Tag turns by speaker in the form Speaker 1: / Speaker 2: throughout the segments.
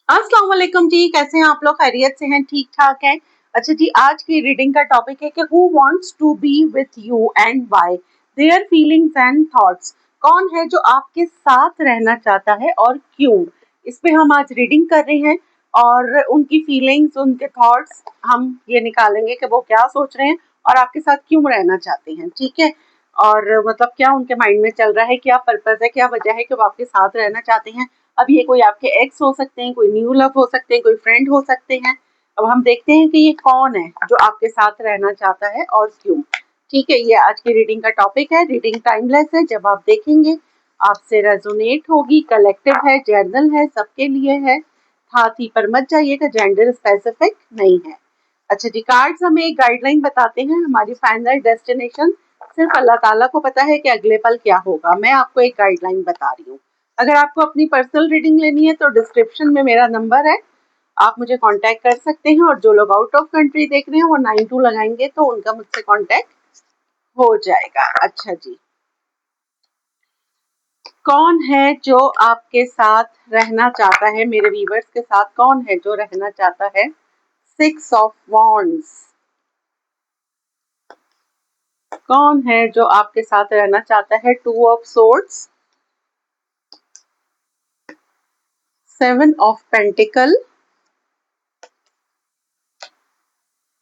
Speaker 1: अस्सलाम वालेकुम जी, कैसे हैं आप लोग? खैरियत से हैं? ठीक ठाक हैं? अच्छा जी, आज की रीडिंग का टॉपिक है कि who wants to be with you and why, their feelings and thoughts. कौन है जो आपके साथ रहना चाहता है और क्यों? इस पे हम आज रीडिंग कर रहे हैं और उनकी फीलिंग्स, उनके थॉट्स हम ये निकालेंगे कि वो क्या सोच रहे हैं और आपके साथ क्यों रहना चाहते हैं, ठीक है? और मतलब क्या उनके माइंड में चल रहा है, क्या पर्पस है, क्या वजह है कि वो आपके साथ रहना चाहते हैं। अब ये कोई आपके एक्स हो सकते हैं, कोई न्यू लव हो सकते हैं, कोई फ्रेंड हो सकते हैं। अब हम देखते हैं कि ये कौन है जो आपके साथ रहना चाहता है और क्यों। ठीक है, ये आज की रीडिंग का टॉपिक है। रीडिंग टाइमलेस है, जब आप देखेंगे आपसे रेजोनेट होगी। कलेक्टिव है, जर्नल है, सबके लिए है। हाथी पर मत जाइएगा, जेंडर स्पेसिफिक नहीं है। अच्छा जी, कार्ड्स हमें एक गाइडलाइन बताते हैं। हमारी फाइनल डेस्टिनेशन सिर्फ अल्लाह ताला को पता है कि अगले पल क्या होगा। मैं आपको एक गाइडलाइन बता रही हूँ। अगर आपको अपनी पर्सनल रीडिंग लेनी है तो डिस्क्रिप्शन में मेरा नंबर है, आप मुझे कांटेक्ट कर सकते हैं। और जो लोग आउट ऑफ कंट्री देख रहे हैं वो 92 लगाएंगे तो उनका मुझसे कांटेक्ट हो जाएगा। अच्छा जी, कौन है जो आपके साथ रहना चाहता है? मेरे व्यूवर्स के साथ कौन है जो रहना चाहता है? 6 ऑफ वॉन्ड्स। कौन है जो आपके साथ रहना चाहता है? 2 of swords, 7 of pentacle,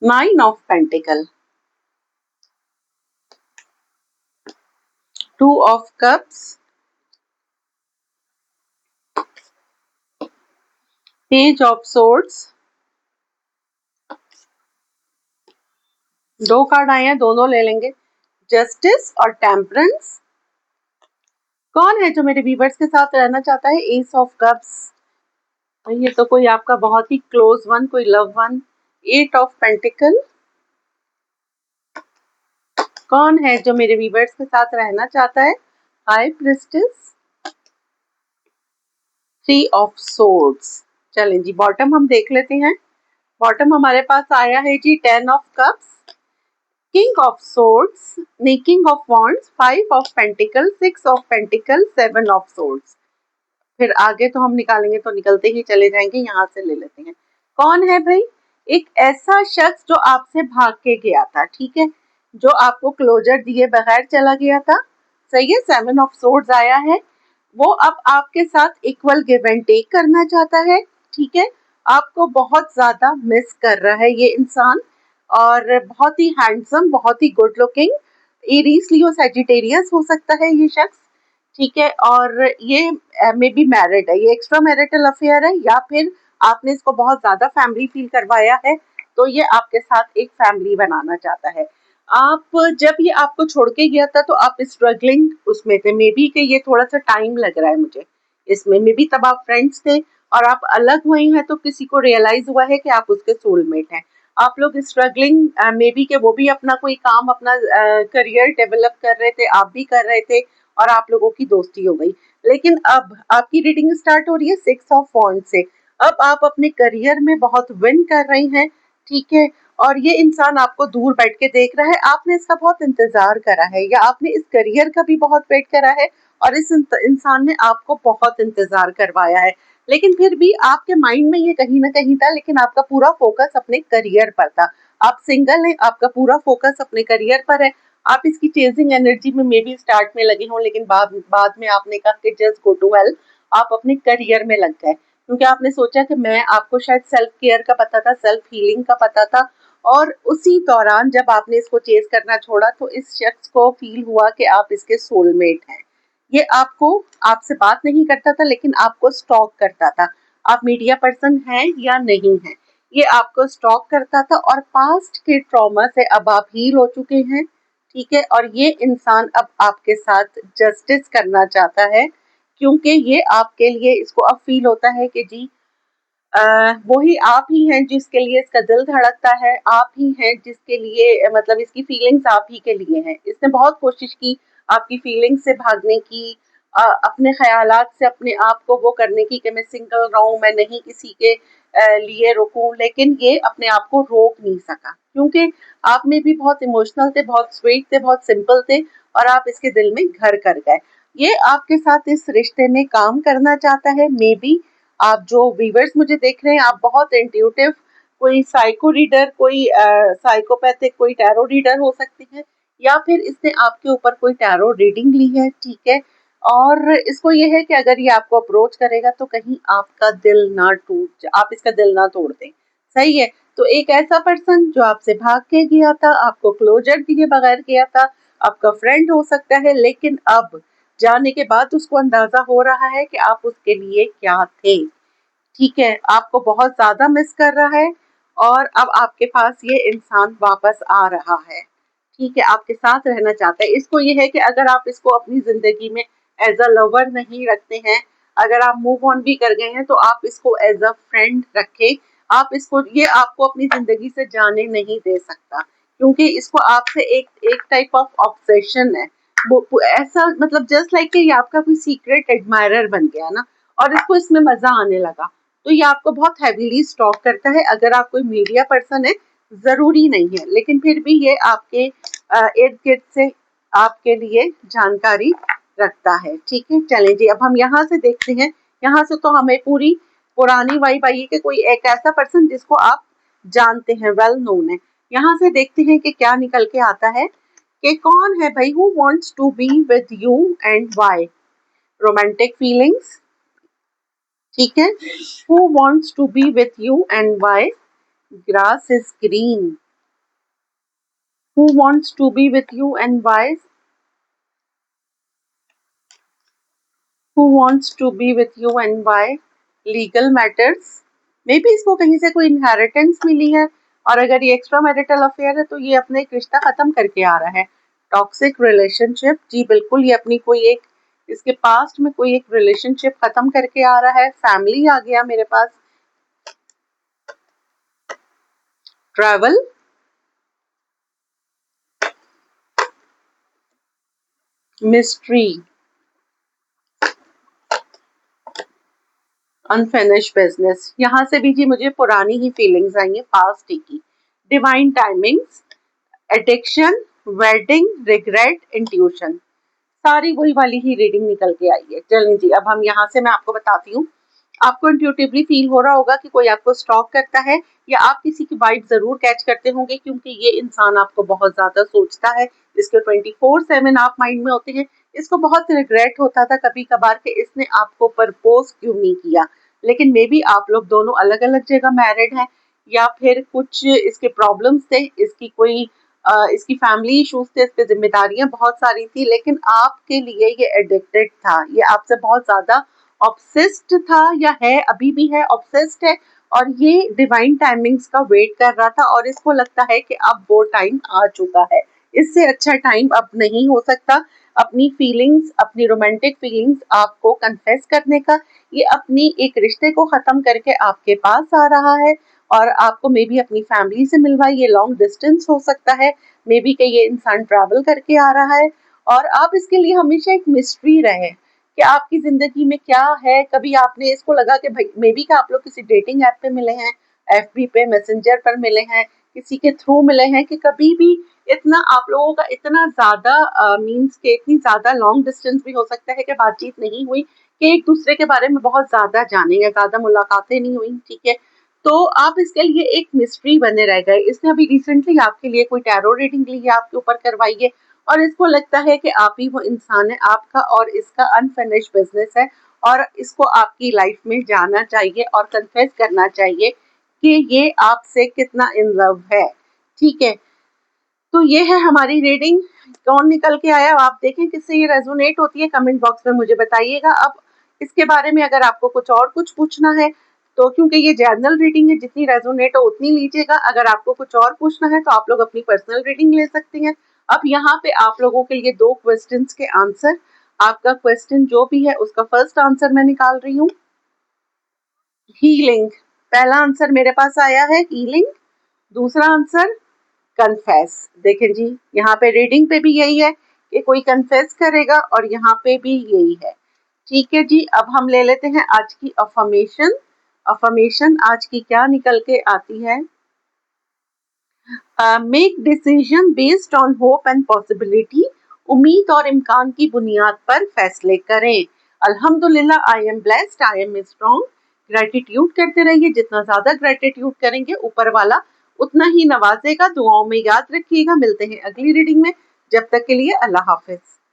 Speaker 1: 9 of pentacle, 2 of cups, page of swords. 2 card आए हैं, दोनों ले लेंगे। जस्टिस और टेम्परेंस। कौन है जो मेरे व्यूवर्स के साथ रहना चाहता है? S of cups. ये तो कोई आपका बहुत ही क्लोज वन, कोई लव वन। 8 of pentacle. कौन है जो मेरे व्यूवर्स के साथ रहना चाहता है? High priestess, 3 of swords. चलें जी, बॉटम हम देख लेते हैं। बॉटम हमारे पास आया है जी 10 of cups, king of swords, नहीं king of wands, 5 of pentacle, 6 of pentacle, 7 of swords. फिर आगे तो हम निकालेंगे तो निकलते ही चले जाएंगे, यहाँ से ले लेते हैं। कौन है भाई? एक ऐसा शख्स जो आपसे भाग के गया था, ठीक है, जो आपको क्लोजर दिए बगैर चला गया था। सही है, 7 ऑफ सोर्ड्स आया है। वो अब आपके साथ इक्वल गिव एंड टेक करना चाहता है, ठीक है। आपको बहुत ज्यादा मिस कर रहा है ये इंसान, और बहुत ही हैंडसम, बहुत ही good looking, Aries Leo Sagittarius हो सकता है ये शख्स, ठीक है। और ये मे बी मैरिड है, ये एक्स्ट्रा मैरिटल अफेयर है, या फिर आपने इसको बहुत ज्यादा फैमिली फील करवाया है, तो ये आपके साथ एक फैमिली बनाना चाहता है। आप जब ये आपको छोड़ के गया था तो आप स्ट्रगलिंग उसमें थे, मे बी कि ये थोड़ा सा टाइम लग रहा है मुझे इसमें, मे बी तब आप फ्रेंड्स थे और आप अलग हुए हैं तो किसी को रियलाइज हुआ है कि आप उसके सोलमेट हैं। आप लोग स्ट्रगलिंग, मे बी के वो भी अपना कोई काम, अपना करियर डेवलप कर रहे थे, आप भी कर रहे थे, और आप लोगों की दोस्ती हो गई। लेकिन अब आपकी रीडिंग स्टार्ट हो रही है 6 ऑफ वॉन्ड से। अब आप अपने करियर में बहुत विन कर रही हैं, ठीक है। और ये इंसान आपको दूर बैठ के देख रहा है, आपने इसका बहुत इंतजार करा है, या आपने इस करियर का भी बहुत वेट करा है, और इस इंसान ने आपको बहुत इंतजार करवाया है। लेकिन फिर भी आपके माइंड में ये कहीं ना कहीं था, लेकिन आपका पूरा फोकस अपने करियर पर था। आप सिंगल हैं, आपका पूरा फोकस अपने करियर पर है। आप इसकी चेजिंग एनर्जी में मे बी स्टार्ट में लगे हों, लेकिन बाद में आपने कहा कि जस्ट गो टू वेल, आप अपने करियर में लग गए, क्योंकि आपने सोचा कि मैं, आपको शायद सेल्फ केयर का पता था, सेल्फ हीलिंग का पता था। और उसी दौरान जब आपने इसको चेज करना छोड़ा तो इस शख्स को फील हुआ कि आप इसके सोलमेट हैं। ये आपको, आपसे बात नहीं करता था लेकिन आपको स्टॉक करता था। आप मीडिया पर्सन हैं या नहीं हैं, ये आपको स्टॉक करता था, और पास्ट के ट्रॉमा से अब आप हील हो चुके हैं, ठीक है। और ये इंसान अब आपके साथ जस्टिस करना चाहता है, क्योंकि ये आपके लिए, इसको अब फील होता है कि जी वही आप ही हैं जिसके लिए इसका दिल धड़कता है, आप ही हैं जिसके लिए, मतलब इसकी फीलिंग्स आप ही के लिए हैं। इसने बहुत कोशिश की आपकी फीलिंग्स से भागने की, अपने ख्यालात से अपने आप को वो करने की कि मैं सिंगल रहूं, मैं नहीं किसी के लिए रुकूं, लेकिन ये अपने आप को रोक नहीं सका, क्योंकि आप में भी बहुत इमोशनल थे, बहुत स्वीट थे, बहुत सिंपल थे, और आप इसके दिल में घर कर गए। ये आपके साथ इस रिश्ते में काम करना चाहता है, मे बी आप जो व्यूवर्स मुझे देख रहे हैं, आप बहुत इंट्यूटिव, कोई साइको रीडर, कोई साइकोपैथिक, कोई टैरो रीडर हो सकती है, या फिर इसने आपके ऊपर कोई टैरो रीडिंग ली है, ठीक है। और इसको ये है कि अगर ये आपको अप्रोच करेगा तो कहीं आपका दिल ना टूट, आप इसका दिल ना तोड़ दें, सही है। तो एक ऐसा पर्सन जो आपसे भाग के गया था, आपको क्लोजर दिए बगैर गया था, आपका फ्रेंड हो सकता है, लेकिन अब जाने के बाद उसको अंदाजा हो रहा है कि आप उसके लिए क्या थे, ठीक है। आपको बहुत ज्यादा मिस कर रहा है और अब आपके पास ये इंसान वापस आ रहा है, ठीक है, आपके साथ रहना चाहता है। इसको ये है कि अगर आप इसको अपनी जिंदगी में एज अ लवर नहीं रखते हैं, अगर आप मूव ऑन भी कर गए हैं, तो आप इसको एज अ फ्रेंड रखें। आप इसको, ये आपको अपनी जिंदगी से जाने नहीं दे सकता, क्योंकि इसको आपसे एक टाइप ऑफ ऑब्सेशन है। ऐसा मतलब जस्ट लाइक कि ये आपका कोई सीक्रेट एडमायरर बन गया ना, और इसको इसमें मजा आने लगा, तो ये आपको बहुत हैवीली स्टॉक करता है। अगर आप कोई मीडिया पर्सन है, जरूरी नहीं है, लेकिन फिर भी ये आपके इर्द गिर्द से आपके लिए जानकारी रखता है, ठीक है। चलें जी, अब हम यहाँ से देखते हैं। यहाँ से तो हमें पूरी पुरानी वाइब आई है कि कोई एक ऐसा पर्सन जिसको आप जानते हैं, वेल नोन है। यहाँ से देखते हैं कि क्या निकल के आता है, कि कौन है भाई, who wants to be with you and why. Romantic feelings, ठीक है। Who wants to be with you and why, grass is green. Who wants to be with you and why, who wants to be with you and why, legal matters. Maybe इसको कहीं से कोई inheritance मिली है, और अगर ये extra marital affair है तो ये अपने एक रिश्ता खत्म करके आ रहा है। टॉक्सिक रिलेशनशिप, जी बिल्कुल, ये अपनी कोई एक, इसके पास्ट में कोई एक रिलेशनशिप खत्म करके आ रहा है। फैमिली आ गया मेरे पास। Travel, mystery, unfinished business. यहाँ से भी जी मुझे पुरानी ही फीलिंग्स आई है, पास्ट की। Divine timings, addiction, wedding, regret, intuition, सारी वही वाली ही रीडिंग निकल के आई है। चलिए जी, अब हम यहाँ से मैं आपको बताती हूँ। आपको इंट्यूटिवली फील हो रहा होगा कि कोई आपको स्टॉक करता है, या आप किसी की वाइब जरूर कैच करते होंगे, क्योंकि ये इंसान आपको बहुत ज्यादा सोचता है। इसके 24/7 आप माइंड में होते हैं। इसको बहुत रिग्रेट होता था कभी कभार कि इसने आपको प्रपोज क्यों नहीं किया, लेकिन मे बी आप लोग दोनों अलग अलग जगह मैरिड हैं, या फिर कुछ इसके प्रॉब्लम्स थे, इसकी कोई इसकी फैमिली इशूज थे, इस पे जिम्मेदारियां बहुत सारी थी, लेकिन आपके लिए ये एडिक्टेड था, ये आपसे बहुत ज्यादा ऑब्सेस्ड था, या है, अभी भी है, ऑब्सेस्ड है। और ये डिवाइन टाइमिंग्स का वेट कर रहा था, और इसको लगता है कि अब वो टाइम आ चुका है, इससे अच्छा टाइम अब नहीं हो सकता अपनी फीलिंग्स, अपनी रोमांटिक फीलिंग्स आपको कन्फेस करने का। ये अपनी एक रिश्ते को खत्म करके आपके पास आ रहा है, और आपको मे बी अपनी फैमिली से मिलवाए। ये लॉन्ग डिस्टेंस हो सकता है, मे बी कि ये इंसान ट्रैवल करके आ रहा है, और आप इसके लिए हमेशा एक मिस्ट्री रहे कि आपकी जिंदगी में क्या है। कभी आपने इसको लगा कि भाई मे बी कि आप लोग किसी डेटिंग ऐप पे मिले हैं, एफबी पे, मैसेंजर पर मिले हैं, किसी के थ्रू मिले हैं, कि कभी भी इतना आप लोगों का इतना ज्यादा मीन्स के इतनी ज्यादा लॉन्ग डिस्टेंस भी हो सकता है कि बातचीत नहीं हुई, कि एक दूसरे के बारे में बहुत ज्यादा जाने या ज्यादा मुलाकातें नहीं हुई, ठीक है। तो आप इसके लिए एक मिस्ट्री बने रह गए। इसने अभी रिसेंटली आपके लिए कोई टैरो रीडिंग ली है, आपके ऊपर करवाई है, और इसको लगता है कि आप ही वो इंसान है, आपका और इसका अनफिनिश बिजनेस है, और इसको आपकी लाइफ में जाना चाहिए और कन्फेस करना चाहिए कि ये आपसे कितना इन लव है, ठीक है। तो ये है हमारी रीडिंग। कौन निकल के आया आप देखें, किससे ये रेजोनेट होती है, कमेंट बॉक्स में मुझे बताइएगा। अब इसके बारे में अगर आपको कुछ पूछना है, तो क्योंकि ये जनरल रीडिंग है, जितनी रेजोनेट हो उतनी लीजिएगा। अगर आपको कुछ और पूछना है तो आप लोग अपनी पर्सनल रीडिंग ले सकते हैं। अब यहाँ पे आप लोगों के लिए 2 क्वेश्चंस के आंसर, आपका क्वेश्चन जो भी है उसका फर्स्ट आंसर मैं निकाल रही हूँ। हीलिंग, पहला आंसर मेरे पास आया है हीलिंग। दूसरा आंसर कन्फेस। देखें जी, यहाँ पे रीडिंग पे भी यही है कि कोई कन्फेस करेगा, और यहाँ पे भी यही है, ठीक है जी। अब हम ले लेते हैं आज की अफर्मेशन। अफर्मेशन आज की क्या निकल के आती है, make decision based on hope and possibility. उम्मीद और इम्कान की बुनियाद पर फैसले करें। अल्हम्दुलिल्लाह, I am blessed, I am strong, gratitude करते रहिए, जितना ज्यादा ग्रेटिट्यूड करेंगे ऊपर वाला उतना ही नवाजेगा। दुआओं में याद रखिएगा। मिलते हैं अगली रीडिंग में। जब तक के लिए अल्लाह हाफिज।